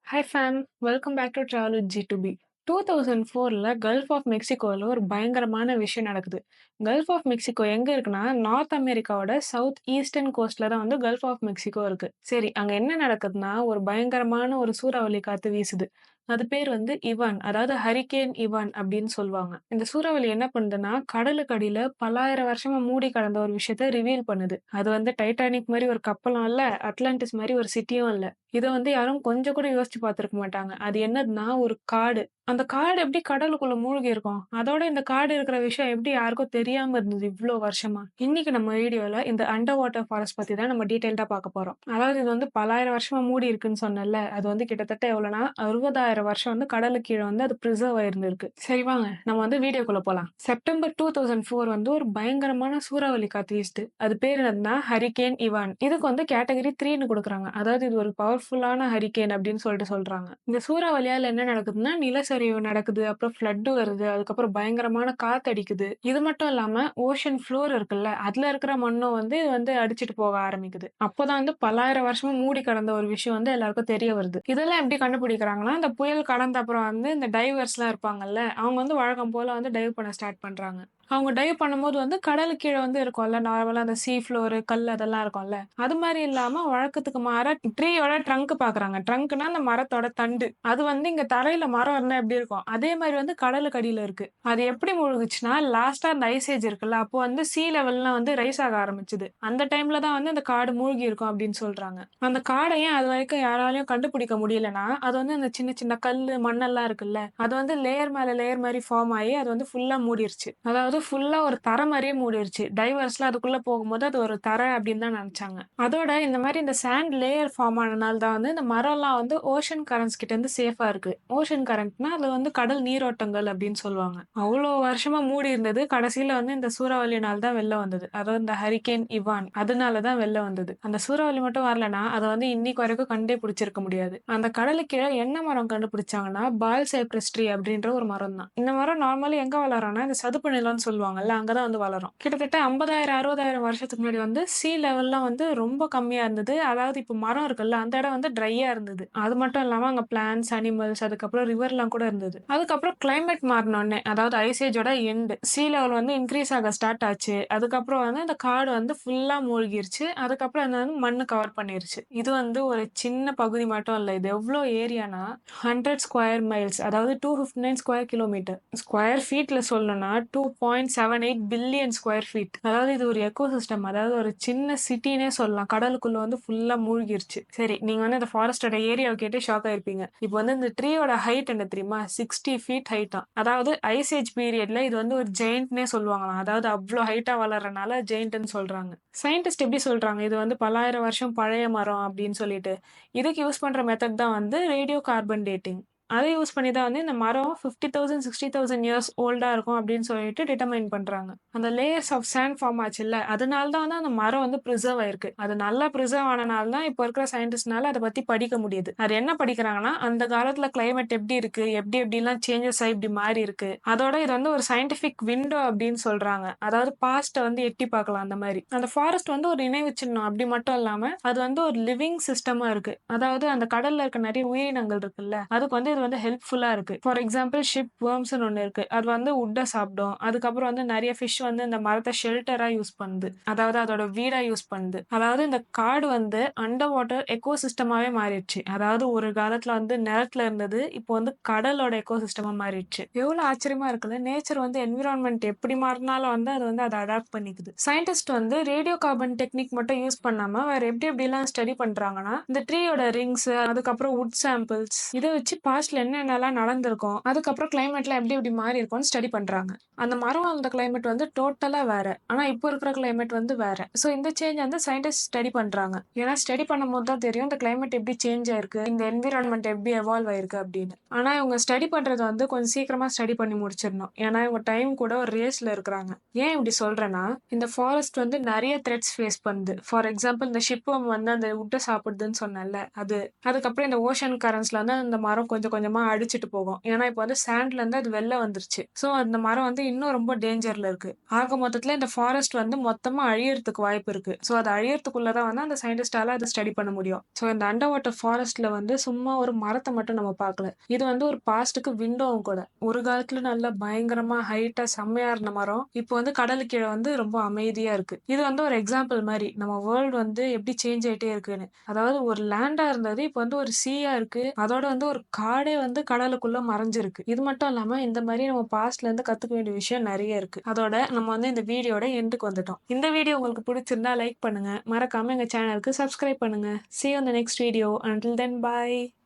Hi fam, welcome back to travel with G2P. 2004ல gulf of மெக்சிகோல ஒரு பயங்கரமான விஷயம் நடக்குது. கல்ஃப் ஆஃப் மெக்சிகோ எங்க இருக்குன்னா, நார்த் அமெரிக்காவோட சவுத் ஈஸ்டர்ன் கோஸ்ட்ல தான் வந்து கல்ஃப் ஆஃப் மெக்சிகோ இருக்கு. சரி, அங்க என்ன நடக்குதுன்னா, ஒரு பயங்கரமான ஒரு சூறாவளி காத்து வீசுது. அது பேர் வந்து இவான், அதாவது ஹரிகேன் இவான் அப்படின்னு சொல்லுவாங்க. இந்த சூறாவளி என்ன பண்ணுதுன்னா, கடலுக்கு அடியில பல்லாயிரம் வருஷமா மூடி கடந்த ஒரு விஷயத்த ரிவீல் பண்ணுது. அது வந்து டைட்டானிக் மாரி ஒரு கப்பலும் இல்ல, அட்லாண்டிஸ் மாரி ஒரு சிட்டியும் இல்ல. இத வந்து யாரும் கொஞ்சம் கூட யோசிச்சு பார்த்திருக்க மாட்டாங்க. அது என்னதுன்னா, ஒரு காடு. அந்த காடு எப்படி கடலுக்குள்ள மூழ்கி இருக்கும்? அதோட இந்த காடு இருக்கிற விஷயம் எப்படி யாருக்கும் தெரியாம இருந்தது இவ்ளோ வருஷமா? இன்னைக்கு நம்ம வீடியோல இந்த அண்டர் வாட்டர் ஃபாரஸ்ட் பத்தி தான் நம்ம டீட்டெயில்டா பார்க்க போறோம். அதாவது இது வந்து பல்லாயிரம் வருஷமா மூடி இருக்குன்னு சொன்னேன்ல, அது வந்து கிட்டத்தட்ட எவ்வளோனா 60,000 வருஷம் வந்து கடலுக்கு கீழ வந்து அது பிரிசர்வ் ஆயிருந்திருக்கு. சரி வாங்க, நம்ம வந்து வீடியோக்குள்ள போலாம். செப்டம்பர் 2004 வந்து ஒரு பயங்கரமான சூறாவளி காத்து வீசுது. அது பேர் என்னதுன்னா ஹரிகேன் இவான். இதுக்கு வந்து கேட்டகரி 3ன்னு குடுக்குறாங்க. அதாவது இது ஒரு பவர்ஃபுல்லான ஹரிகேன் அப்படின்னு சொல்றாங்க. இந்த சூறாவளியால என்ன நடக்குதுன்னா, நிலச்சரிவு நடக்குது, அப்புறம் ஃப்ளட் வருது, அதுக்கப்புறம் பயங்கரமான காத்து அடிக்குது. இது மட்டும் இல்லாம ஓஷன் ஃப்ளோர் இருக்குல்ல, அதுல இருக்கிற மண்ணும் வந்து இது வந்து அடிச்சிட்டு போக ஆரம்பிக்குது. அப்பதான் வந்து பல்லாயிரம் வருஷமா மூடி கடந்த ஒரு விஷயம் வந்து எல்லாருக்கும் தெரிய வருது. இதெல்லாம் எப்படி கண்டுபிடிக்கிறாங்கன்னா, இந்த புயல் கடந்த அப்புறம் வந்து இந்த டைவர்ஸ்லாம் இருப்பாங்கல்ல, அவங்க வந்து வழக்கம் போல வந்து டைவ் பண்ண ஸ்டார்ட் பண்றாங்க. அவங்க டைவ் பண்ணும்போது வந்து கடலுக்கு கீழ வந்து இருக்கும்ல, நார்மலா அந்த சீ ஃப்ளோர், கல் அதெல்லாம் இருக்கும்ல. அது மாரி இல்லாம வழக்கத்துக்கு மாறா ட்ரீயோட ட்ரங்க் பாக்குறாங்க. ட்ரங்க்னா அந்த மரத்தோட தண்டு. அது வந்து இங்க தரையில மரம் இருந்தா எப்படி இருக்கும்? அதே மாரி வந்து கடலுக்கு அடியில இருக்கு. அது எப்படி முழுகுச்சுன்னா, லாஸ்ட்டா அந்த ஐஸ் ஏஜ் இருக்குல்ல, அப்போ வந்து சீ லெவல்லாம் வந்து ரைஸ் ஆக ஆரம்பிச்சது. அந்த டைம்ல தான் வந்து அந்த காடு மூழ்கி இருக்கும் அப்படின்னு சொல்றாங்க. அந்த காட ஏன் அதுவரைக்கும் யாராலயும் கண்டுபிடிக்க முடியலன்னா, அது வந்து அந்த சின்ன சின்ன கல்லு, மண்ணெல்லாம் இருக்குல்ல, அது வந்து லேயர் மேல லேயர் மாரி ஃபார்ம் ஆயி அது வந்து ஃபுல்லா மூடிருச்சு. அதாவது ஃபுல்லா ஒரு தரை மாரியே மூடிருச்சு. டைவர்ஸ்லாம் அதுக்குள்ள போகும்போது அது ஒரு தரை அப்படின்னு தான் நெனச்சாங்க. அதோட இந்த மாரி இந்த சாண்ட் லேயர் ஃபார்ம் ஆனனால தான் வந்து இந்த மரம்லாம் வந்து ஓஷன் கரண்ட்ஸ் கிட்ட இருந்து சேஃபா இருக்கு. ஓஷன் கரண்ட்னா அது வந்து கடல் நீரோட்டங்கள் அப்படின்னு சொல்லுவாங்க. அவ்ளோ வருஷமா மூடி இருந்தது. கடைசியில வந்து இந்த சூறாவளினால தான் வெளில வந்தது. அதாவது இந்த ஹரிகேன் இவான் அதனால தான் வெளில வந்தது. அந்த சூறாவளி மட்டும் வரலன்னா, அத வந்து இன்னைக்கு வரைக்கும் கண்டே பிடிச்சிருக்க முடியாது. அந்த கடலுக்கு கீழ என்ன மரம் கண்டுபிடிச்சாங்கன்னா, பால் சைப்ரஸ் ட்ரீ அப்படின்ற ஒரு மரம் தான். இந்த மரம் நார்மலா எங்க வளரும்னா, இந்த சதுப்பு நிலம்னு சொல்லுவாங்கல்ல, அங்க தான் வந்து வளரும். கிட்டத்தட்ட 50,000 60,000 வருஷத்துக்கு முன்னாடி வந்து சீ லெவல்லாம் வந்து ரொம்ப கம்மியா இருந்தது. அதாவது இப்ப மரம் இருக்குல்ல, அந்த இடம் வந்து ட்ரையா இருந்தது. அது மட்டும் இல்லாம அங்க பிளான்ட்ஸ், அனிமல்ஸ் அதுக்கப்புறம் ரிவர்லாம் கூட இருந்தது. அதுக்கப்புறம் கிளைமேட் மாறினோனே, அதாவது ஐஸ் ஏஜோட எண்ட் சீ லெவல் வந்து இன்கிரீஸ் ஆக ஸ்டார்ட் ஆச்சு. அதுக்கப்புறம் வந்து அந்த காடு வந்து ஃபுல்லா மூழ்கிருச்சு. அதுக்கப்புறம் அது வந்து மண்ணு கவர் பண்ணிருச்சு. இது வந்து ஒரு சின்ன பகுதி மட்டும் இல்ல. இது எவ்ளோ ஏரியானா 100 ஸ்கொயர் மைல்ஸ், அதாவது 259 ஸ்கொயர் கிலோமீட்டர். ஸ்கொயர் ஃபீட்ல சொல்லணும்னா 2.78 பில்லியன் ஸ்கொயர் ஃபீட். அதாவது இது ஒரு எக்கோசிஸ்டம், அதாவது ஒரு சின்ன சிட்டினே சொல்லலாம். கடலுக்குள்ள வந்து ஃபுல்லா மூழ்கிருச்சு. சரி, நீங்க வந்து இந்த ஃபாரஸ்டோட ஏரியாவை கேட்டு ஷாக் ஆயிருப்பீங்க. இப்போ வந்து இந்த ட்ரீயோட ஹைட் என்ன தெரியுமா? 60 ஃபீட் ஹைட்டாம். அதாவது ஐஸ் ஏஜ் பீரியட்ல இது வந்து ஒரு ஜெயண்ட்னே சொல்லுவாங்களாம். அதாவது அவ்ளோ ஹைட்டா வளர்றனால ஜெயண்ட்னு சொல்றாங்க. சயின்டிஸ்ட் எப்படி சொல்றாங்க? இது வந்து பல்லாயிரம் வருஷம் பழைய மரம் அப்படின்னு சொல்லிட்டு. இதுக்கு யூஸ் பண்ற மெத்தட் தான் வந்து ரேடியோ கார்பன் டேட்டிங். அத யூஸ் பண்ணி தான் வந்து இந்த மரம் 50,000 60,000 இயர்ஸ் ஓல்டா இருக்கும் அப்படின்னு சொல்லிட்டு டிட்டர்மைன் பண்றாங்க. அந்த லேயர்ஸ் ஆஃப் சாண்ட் ஃபார்ம் ஆச்சுல்ல, அதனால தான் வந்து அந்த மரம் வந்து பிரிசர்வ் ஆயிருக்கு. அது நல்லா பிரிசர்வ் ஆனனால தான் இப்போ இருக்கிற சயின்டிஸ்ட்னால அத பத்தி படிக்க முடியுது. அது என்ன படிக்கிறாங்கன்னா, அந்த காலத்துல கிளைமேட் எப்படி இருக்கு, எப்படி எப்படிலாம் சேஞ்சஸ் ஆகி இப்படி மாறி இருக்கு. அதோட இது வந்து ஒரு சயின்டிபிக் விண்டோ அப்படின்னு சொல்றாங்க. அதாவது பாஸ்ட்ட வந்து எட்டி பார்க்கலாம் அந்த மாதிரி. அந்த ஃபாரஸ்ட் வந்து ஒரு நினைவு சின்னம் அப்படி மட்டும் இல்லாம, அது வந்து ஒரு லிவிங் சிஸ்டமா இருக்கு. அதாவது அந்த கடல்ல இருக்க நிறைய உயிரினங்கள் இருக்குல்ல, அதுக்கு வந்து இது வந்து ஹெல்ப்ஃபுல்லா இருக்கு. ஃபார் எக்ஸாம்பிள் ஷிப் வர்ம்ஸ்னு ஒண்ணு இருக்கு. அது வந்து வுட்ட சாப்பிடும். அதுக்கப்புறம் வந்து நிறைய ஃபிஷ் வந்து இந்த மரத்த ஷெல்டரா யூஸ் பண்ணுது. அதாவது அதோட வீடா யூஸ் பண்ணுது. அதாவது இந்த காடு வந்து அண்டர் வாட்டர் எக்கோசிஸ்டமாவே மாறிடுச்சு. அதாவது ஒரு காலத்துல வந்து நிலத்துல இருந்தது, இப்போ வந்து கடலோட எக்கோசிஸ்டமா மாறிடுச்சு. எவ்வளவு ஆச்சரியமா இருக்குல்ல. நேச்சர் வந்து என்விரான்மெண்ட் எப்படி மாறினாலும் வந்து அது வந்து அதை அடாப்ட் பண்ணிக்குது. சயின்டிஸ்ட் வந்து ரேடியோ கார்பன் டெக்னிக் மட்டும் யூஸ் பண்ணாம வேற எப்படி எப்படிலாம் ஸ்டடி பண்றாங்கன்னா, இந்த ட்ரீயோட ரிங்ஸ், அதுக்கப்புறம் வுட் சாம்பிள்ஸ் இதை வச்சு பாஸ்ட்ல என்னென்னலாம் நடந்திருக்கும், அதுக்கப்புறம் கிளைமேட்லாம் எப்படி எப்படி மாறி இருக்கும்னு ஸ்டடி பண்றாங்க. அந்த மரம் அந்த கிளைமேட் வந்து டோட்டலா வேற. ஆனா இப்போ இருக்கிற கிளைமேட் வந்து வேற. சோ இந்த சேஞ்ச் வந்து சயின்டிஸ்ட் ஸ்டடி பண்றாங்க. ஏன்னா ஸ்டடி பண்ணும்போது தான் தெரியும் இந்த கிளைமேட் எப்படி சேஞ்ச் ஆயிருக்கு, இந்த என்விரான்மெண்ட் எப்படி எவால்வ் ஆயிருக்கு அப்படின்னு. ஆனா இவங்க ஸ்டடி பண்றது வந்து கொஞ்சம் சீக்கிரமா ஸ்டடி பண்ணி முடிச்சிடணும். ஏன்னா இவங்க டைம் கூட ஒரு ரேஸ்ல இருக்கிறாங்க. ஏன் இப்படி சொல்றேன்னா, இந்த ஃபாரஸ்ட் வந்து நிறைய த்ரெட்ஸ் ஃபேஸ் பண்ணுது. ஃபார் எக்ஸாம்பிள் இந்த ஷிப் வந்து அந்த வுட்டை சாப்பிடுதுன்னு சொன்னேன்ல, அது. அதுக்கப்புறம் இந்த ஓஷன் கரண்ட்ஸ்ல வந்து அந்த மரம் கொஞ்சம் கொஞ்சமா அடிச்சுட்டு போகும். ஏன்னா, இப்ப வந்து சாண்ட்ல இருந்து அது வெளில வந்துருச்சு. ஸோ, அந்த மரம் வந்து இன்னும் ரொம்ப டேஞ்சர்ல இருக்கு. ஆக மொத்தத்துல இந்த ஃபாரஸ்ட் வந்து மொத்தமா அழியறதுக்கு வாய்ப்பு இருக்கு. ஸோ, அது அழியறதுக்குள்ள தான் வந்து அந்த சயின்டிஸ்ட்டால அத ஸ்டடி பண்ண முடியும். ஸோ, இந்த அண்டர் வாட்டர் ஃபாரஸ்ட்ல வந்து சும்மா ஒரு மரத்த மட்டும் நம்ம பார்க்கல. இது வந்து ஒரு பாஸ்ட்டுக்கு விண்டோவும் கூட. ஒரு காலத்துல நல்லா பயங்கரமா ஹைட்டா செம்மையா இருந்த மரம், இப்போ வந்து கடலுக்கு கீழ வந்து ரொம்ப அமைதியா இருக்கு. இது வந்து ஒரு எக்ஸாம்பிள் மாரி. நம்ம வேர்ல்ட் வந்து எப்படி சேஞ்ச் ஆயிட்டே இருக்குன்னு. அதாவது ஒரு லேண்டா இருந்தது, இப்ப வந்து ஒரு சீயா இருக்கு. அதோட வந்து ஒரு காடே வந்து கடலுக்குள்ள மறைஞ்சிருக்கு. இது மட்டும் இல்லாம இந்த மாரி நம்ம பாஸ்ட்ல இருந்து கத்துக்க வேண்டிய விஷயம் நெறைய இருக்கு. அதோட நம்ம வந்து இந்த வீடியோட எண்டுக்கு வந்துட்டோம். இந்த வீடியோ உங்களுக்கு புடிச்சிருந்தா லைக் பண்ணுங்க. மறக்காம எங்க சேனலுக்கு சப்ஸ்கிரைப் பண்ணுங்க. See you on the next video. Until then, bye.